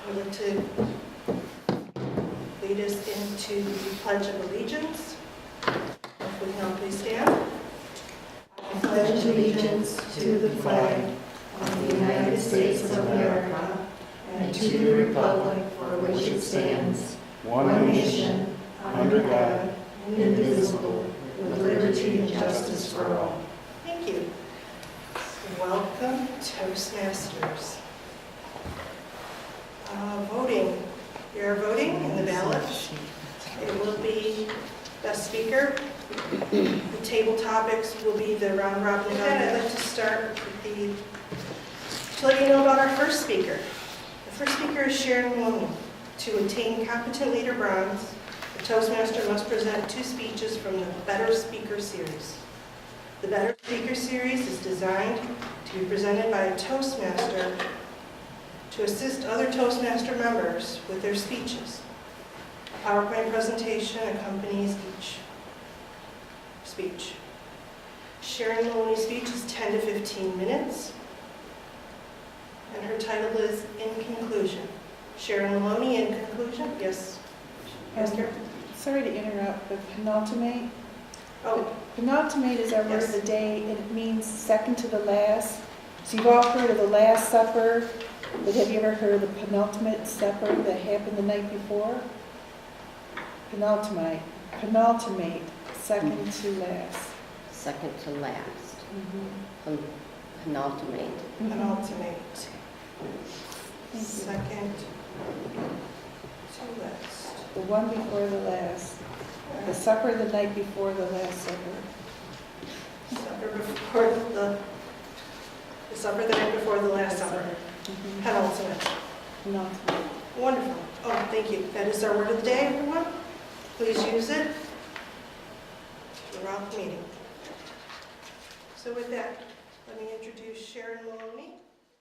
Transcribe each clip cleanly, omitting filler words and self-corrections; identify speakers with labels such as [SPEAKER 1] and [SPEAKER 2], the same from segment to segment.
[SPEAKER 1] I'd like to lead us into the Pledge of Allegiance. If we can all please stand.
[SPEAKER 2] I pledge allegiance to the flag of the United States of America and to the republic for which it stands, one nation, under God, indivisible, with liberty and justice for all.
[SPEAKER 1] Thank you. Welcome, Toastmasters. Voting. You're voting in the ballot. It will be best speaker. The table topics will be the round robin event. I'd like to start with to let you know about our first speaker. The first speaker is Sharon Maloney. To attain competent leader bronze, the Toastmaster must present 2 speeches from the Better Speaker Series. The Better Speaker Series is designed to be presented by a Toastmaster to assist other Toastmaster members with their speeches. A PowerPoint presentation accompanies each speech. Sharon Maloney's speech is 10 to 15 minutes, and her title is In Conclusion. Sharon Maloney, in conclusion? Yes. Esther?
[SPEAKER 3] Sorry to interrupt, but penultimate.
[SPEAKER 1] Oh,
[SPEAKER 3] Penultimate is our word
[SPEAKER 1] Yes.
[SPEAKER 3] of the day, and it means second to the last. So you've all heard of the Last Supper, but have you ever heard of the penultimate supper that happened the night before? Penultimate, second to last.
[SPEAKER 4] Second to last. Penultimate.
[SPEAKER 1] penultimate.
[SPEAKER 3] Thank you.
[SPEAKER 1] Second to last.
[SPEAKER 3] The one before the last. The supper the night before the Last Supper.
[SPEAKER 1] Supper before the supper the night before the last supper. Penultimate.
[SPEAKER 3] Penultimate.
[SPEAKER 1] Wonderful. Oh, thank you. That is our word of the day, everyone. Please use it throughout the meeting. So with that, let me introduce Sharon Maloney.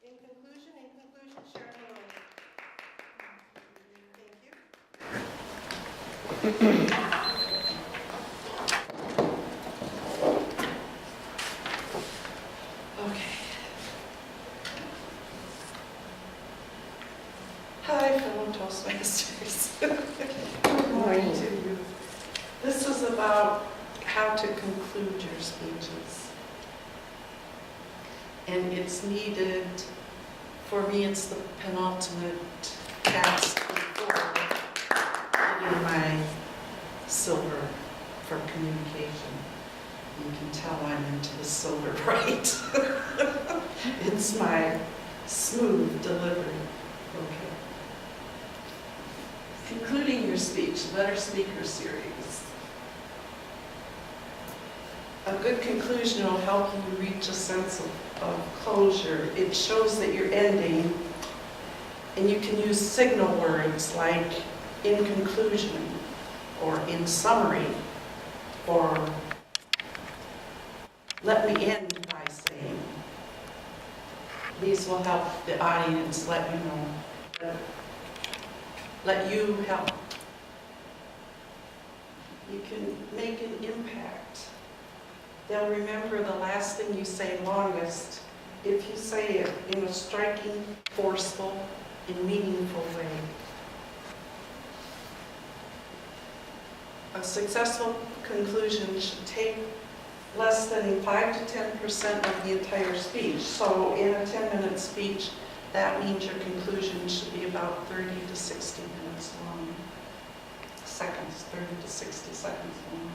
[SPEAKER 1] In conclusion, Sharon Maloney. Thank you. Okay. Hi, fellow Toastmasters. Good morning to you. This is about how to conclude your speeches. And it's needed, for me, it's the penultimate task before getting my silver for communication. You can tell I'm into the silver right. It's my smooth delivery. Okay. Concluding your speech, Better Speaker Series. A good conclusion will help you reach a sense of closure. It shows that you're ending, and you can use signal words like in conclusion, or in summary, or let me end by saying. These will help the audience let you know, let you help. You can make an impact. They'll remember the last thing you say longest if you say it in a striking, forceful, and meaningful way. A successful conclusion should take less than 5 to 10% of the entire speech. So in a 10-minute speech, that means your conclusion should be about 30 to 60 minutes long. Seconds, 30 to 60 seconds long.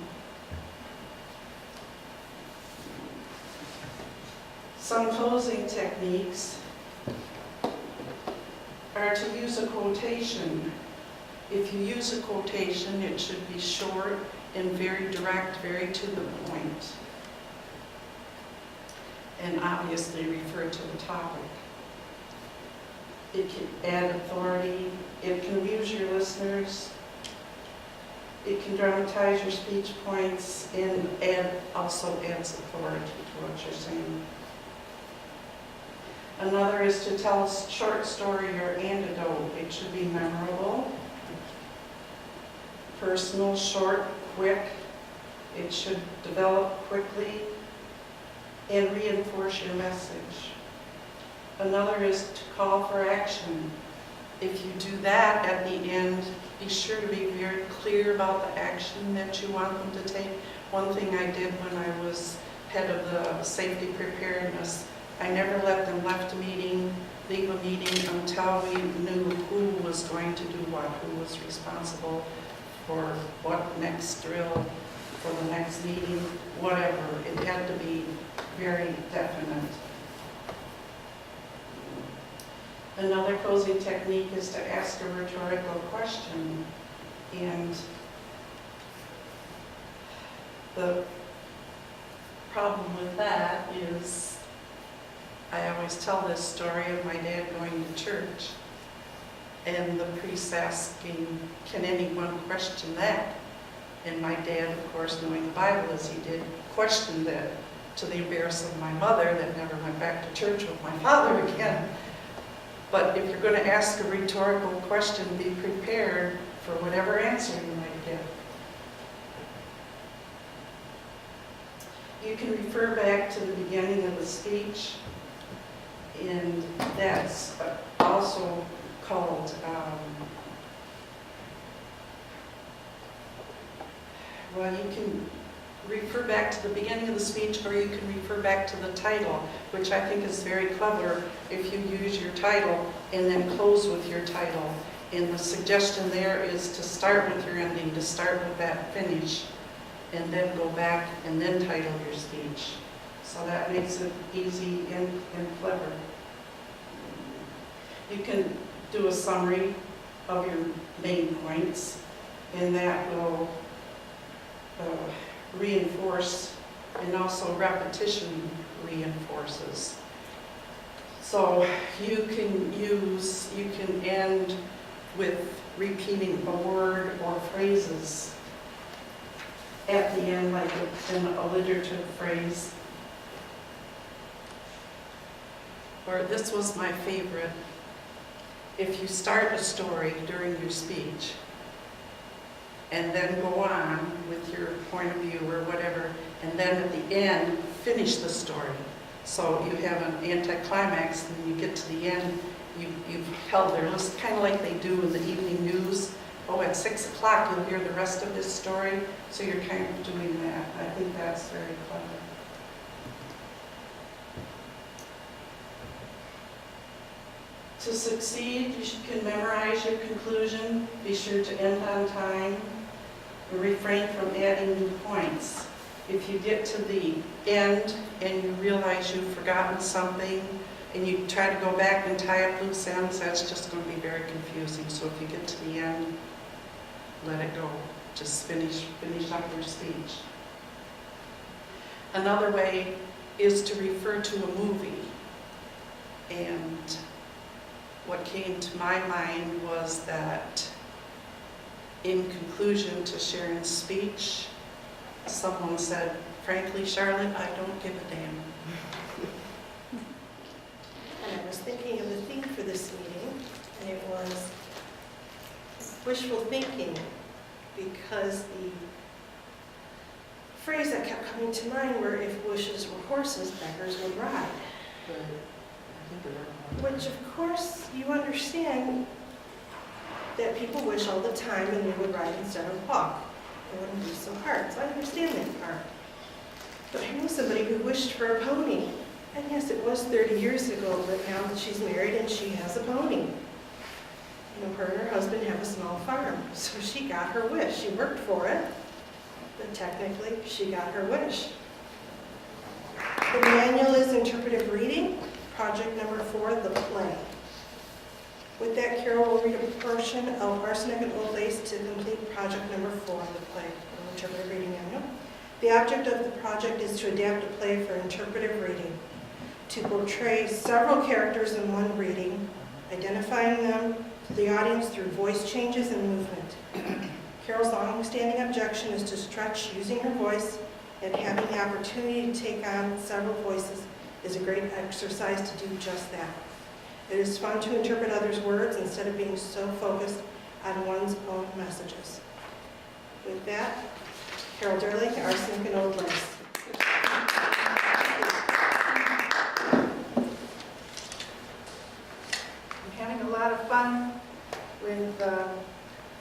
[SPEAKER 1] Some closing techniques are to use a quotation. If you use a quotation, it should be short and very direct, very to the point, and obviously refer to the topic. It can add authority, it can amuse your listeners, it can dramatize your speech points, and also adds authority to what you're saying. Another is to tell a short story or anecdote. It should be memorable, personal, short, quick. It should develop quickly and reinforce your message. Another is to call for action.
[SPEAKER 5] if you do that at the end, be sure to be very clear about the action that you want them to take. One thing I did when I was head of the safety preparedness, I never let them leave a meeting until we knew who was going to do what, who was responsible for what next drill, for the next meeting, whatever. It had to be very definite. Another closing technique is to ask a rhetorical question. And the problem with that is, I always tell this story of my dad going to church and the priest asking, can anyone question that? And my dad, of course, knowing the Bible as he did, questioned it, to the embarrassment of my mother that never went back to church with my father again. But if you're going to ask a rhetorical question, be prepared for whatever answer you might get. You can refer back to the beginning of the speech, and that's also called well, you can refer back to the beginning of the speech, or you can refer back to the title, which I think is very clever if you use your title and then close with your title. And the suggestion there is to start with your ending, to start with that finish, and then go back and then title your speech. So that makes it easy and clever. You can do a summary of your main points, and that will reinforce, and also repetition reinforces. So you can end with repeating a word or phrases at the end, like an alliterative phrase. Or this was my favorite. If you start a story during your speech, and then go on with your point of view or whatever, and then at the end, finish the story. So you have an anticlimax, and you get to the end, you've held their list, kind of like they do in the evening news. Oh, at 6 o'clock you'll hear the rest of this story, so you're kind of doing that. I think that's very clever. To succeed, you can memorize your conclusion, be sure to end on time, and refrain from adding new points. If you get to the end and you realize you've forgotten something and you try to go back and tie up loose ends, that's just going to be very confusing. So if you get to the end, let it go. Just finish up your speech. Another way is to refer to a movie. And what came to my mind was that in conclusion to Sharon's speech, someone said, frankly, Charlotte, I don't give a damn.
[SPEAKER 1] And I was thinking of the theme for this meeting, and it was wishful thinking, because the phrase that kept coming to mind were, if wishes were horses, beggars would ride. Which, of course, you understand that people wish all the time and they would ride instead of walk. It wouldn't be so hard, so I understand that part. But I know somebody who wished for a pony. And yes, it was 30 years ago, but now that she's married and she has a pony. You know, her and her husband have a small farm, so she got her wish. She worked for it, but technically she got her wish. The manual is interpretive reading, project number 4, the play. With that, Carol will read a portion of Arsenic and Old Lace to complete project number 4, the play, the interpretive reading manual. The object of the project is to adapt a play for interpretive reading, to portray several characters in one reading, identifying them to the audience through voice changes and movement. Carol's long-standing objection is to stretch using her voice, and having the opportunity to take on several voices is a great exercise to do just that. It is fun to interpret others' words instead of being so focused on one's own messages. With that, Carol Durling, Arsenic and Old Lace.
[SPEAKER 6] I'm having a lot of fun
[SPEAKER 3] with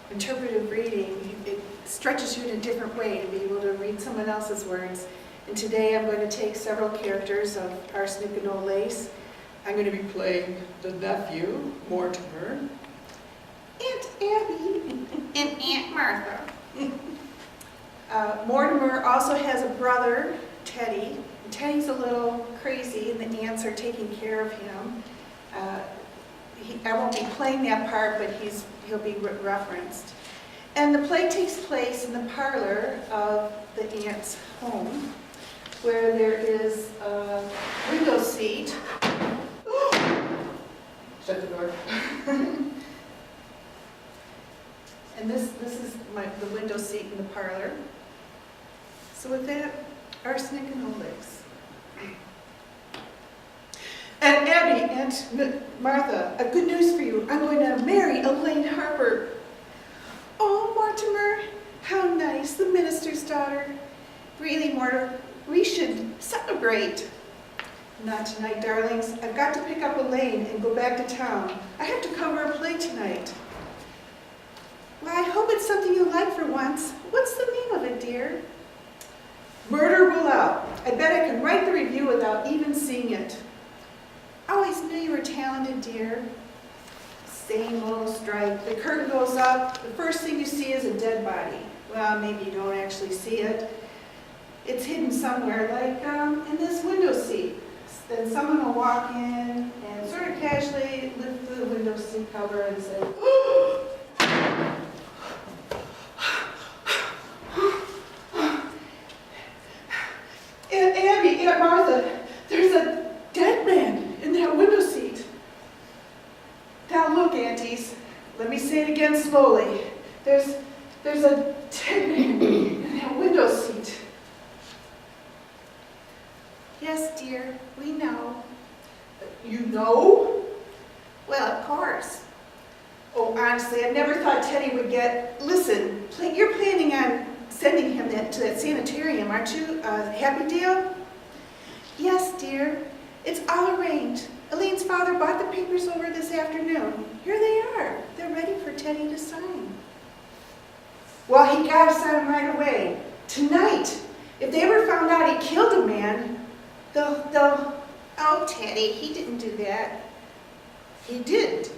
[SPEAKER 3] interpretive reading. It stretches you in a different way to be able to read someone else's words. And today I'm going to take several characters of Arsenic and Old Lace. I'm going to be playing the nephew, Mortimer, Aunt Abby, and Aunt Martha. Mortimer also has a brother, Teddy. Teddy's a little crazy, and the aunts are taking care of him. I won't be playing that part, but he'll be referenced. And the play takes place in the parlor of the aunt's home, where there is a window seat. Shut the door. And this is the window seat in the parlor. So with that, Arsenic and Old Lace. And Abby, Aunt Martha, a good news for you. I'm going to marry Elaine Harper. Oh, Mortimer, how nice, the minister's daughter. Really, Mortimer, we should celebrate. Not tonight, darlings. I've got to pick up Elaine and go back to town. I have to cover a play tonight. Well, I hope it's something you like for once. What's the name of it, dear? Murder Will Out. I bet I can write the review without even seeing it. Always knew you were talented, dear. Same old strike. The curtain goes up. The first thing you see is a dead body. Well, maybe you don't actually see it. It's hidden somewhere, like in this window seat. Then someone will walk in and sort of casually lift the window seat cover and say, Aunt Abby, Aunt Martha, there's a dead man in that window seat. Now look, aunties, let me say it again slowly. There's a dead man in that window seat. Yes, dear, we know. You know? Well, of course. Oh, honestly, I never thought Teddy would get... Listen, you're planning on sending him to that sanitarium, aren't you? Happy deal? Yes, dear. It's all arranged. Elaine's father bought the papers over this afternoon. Here they are. They're ready for Teddy to sign. Well, he got to sign them right away. Tonight. If they ever found out he killed a man, they'll... Oh, Teddy, he didn't do that. He did.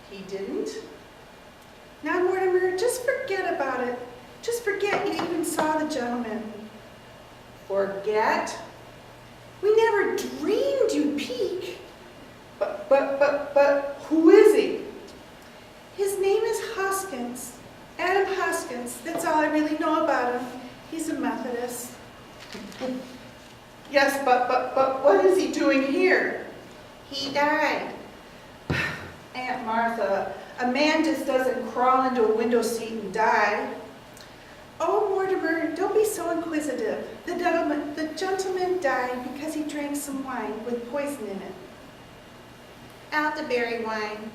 [SPEAKER 3] He didn't. Now, Mortimer, just forget about it. Just forget you even saw the gentleman. Forget? We never dreamed you'd peek. But who is he? His name is Hoskins. Adam Hoskins. That's all I really know about him. He's a Methodist. Yes, but what is he doing here? He died. Aunt Martha, a man just doesn't crawl into a window seat and die. Oh, Mortimer, don't be so inquisitive. The gentleman died because he drank some wine with poison in it. Elderberry wine.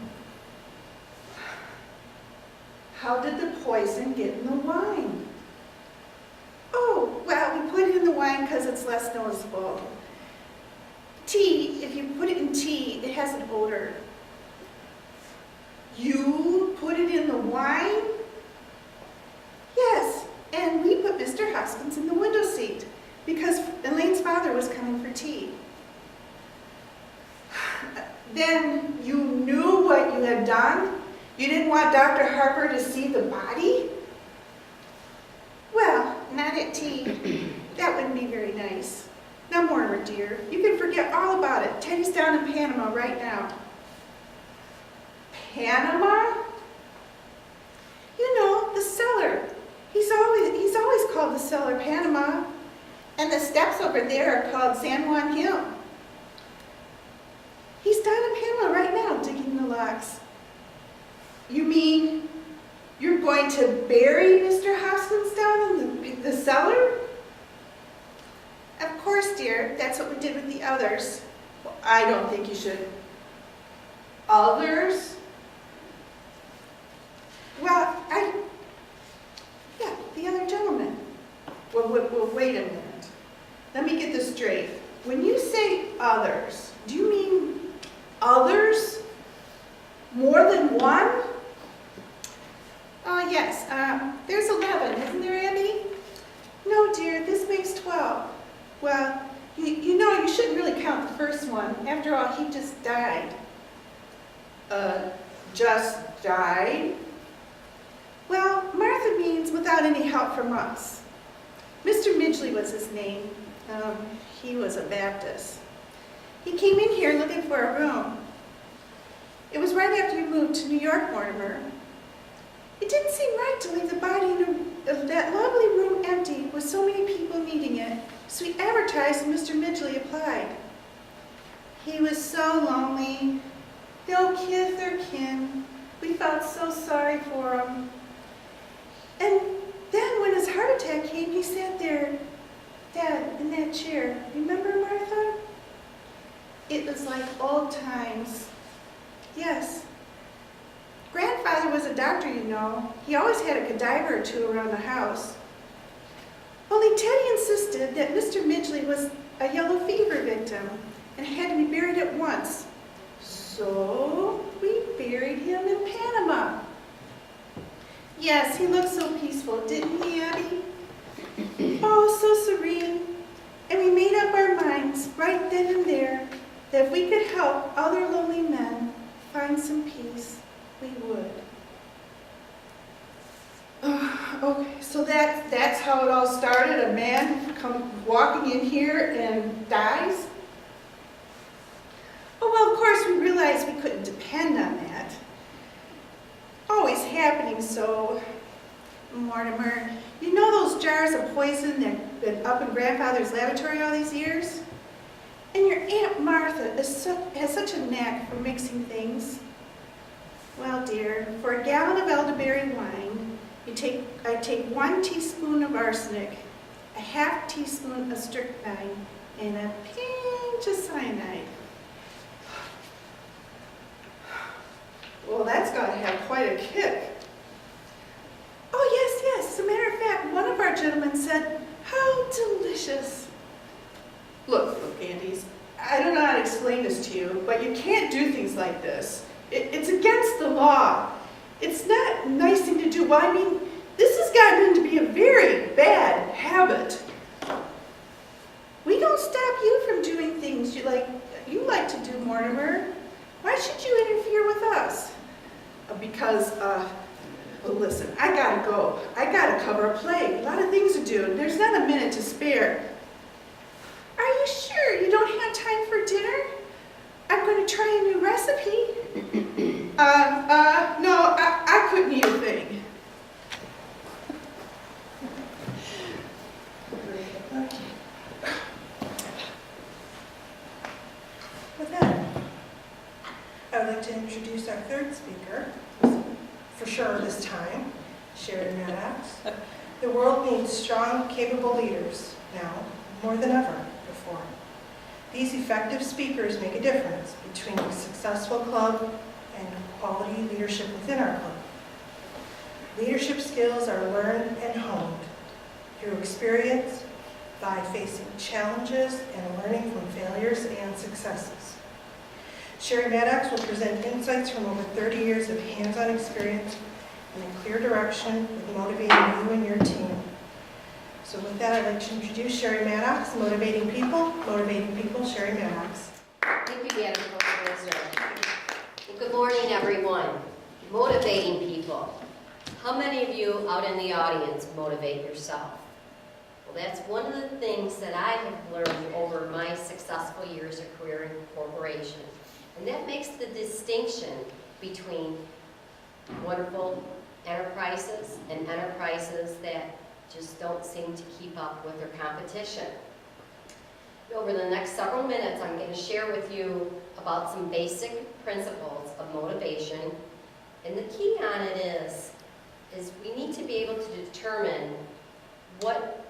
[SPEAKER 3] How did the poison get in the wine? Oh, well, we put it in the wine because it's less noticeable. Tea, if you put it in tea, it has an odor. You put it in the wine? Yes, and we put Mr. Hoskins in the window seat because Elaine's father was coming for tea. Then you knew what you had done? You didn't want Dr. Harper to see the body? Well, not at tea. That wouldn't be very nice. Now, Mortimer, dear, you can forget all about it. Teddy's down in Panama right now. Panama? You know, the cellar. He's always called the cellar Panama. And the steps over there are called San Juan Hill. He's down in Panama right now digging the locks. You mean you're going to bury Mr. Hoskins down in the cellar? Of course, dear. That's what we did with the others. Well, I don't think you should. Others? Well, yeah, the other gentleman. Well, wait a minute. Let me get this straight. When you say others, do you mean others? More than one? Yes, there's 11, isn't there, Abby? No, dear, this makes 12. Well, you know you shouldn't really count the first one. After all, he just died. Just died? Well, Martha means without any help from us. Mr. Midgley was his name. He was a Baptist. He came in here looking for a room. It was right after you moved to New York, Mortimer. It didn't seem right to leave the body in that lovely room empty with so many people needing it, so we advertised and Mr. Midgley applied. He was so lonely, no kith or kin. We felt so sorry for him. And then when his heart attack came, he sat there, dead, in that chair. Remember, Martha? It was like old times. Yes. Grandfather was a doctor, you know. He always had a cadaver or two around the house. Only Teddy insisted that Mr. Midgley was a yellow fever victim and had to be buried at once. So we buried him in Panama. Yes, he looked so peaceful, didn't he, Abby? Oh, so serene. And we made up our minds right then and there that if we could help other lonely men find some peace, we would. Okay, so that's how it all started. A man comes walking in here and dies? Oh, well, of course, we realized we couldn't depend on that. Always happening so. Mortimer, you know those jars of poison that have been up in Grandfather's laboratory all these years? And your Aunt Martha has such a knack for mixing things. Well, dear, for a gallon of elderberry wine, I take 1 teaspoon of arsenic, a half teaspoon of strychnine, and a pinch of cyanide. Well, that's got to have quite a kick. Oh, yes. As a matter of fact, one of our gentlemen said, how delicious. Look, Andes, I don't know how to explain this to you, but you can't do things like this. It's against the law. It's not a nice thing to do. Well, I mean, this has gotten to be a very bad habit. We don't stop you from doing things you like to do, Mortimer. Why should you interfere with us? Because, well, listen, I gotta go. I gotta cover a play. A lot of things to do. There's not a minute to spare. Are you sure you don't have time for dinner? I'm going to try a new recipe. No, I couldn't eat a thing. Okay.
[SPEAKER 1] With that, I would like to introduce our third speaker, for sure this time, Sherry Maddox. The world needs strong, capable leaders now, more than ever before. These effective speakers make a difference between a successful club and quality leadership within our club. Leadership skills are learned and honed through experience, by facing challenges and learning from failures and successes. Sherry Maddox will present insights from over 30 years of hands-on experience and a clear direction with motivating you and your team. So with that, I'd like to introduce Sherry Maddox, Motivating People, Sherry Maddox.
[SPEAKER 4] Thank you, Madam Professor. Well, good morning, everyone. Motivating people. How many of you out in the audience motivate yourself? Well, that's one of the things that I have learned over my successful years of career in corporation. And that makes the distinction between wonderful enterprises and enterprises that just don't seem to keep up with their competition. Over the next several minutes, I'm going to share with you about some basic principles of motivation. And the key on it is we need to be able to determine what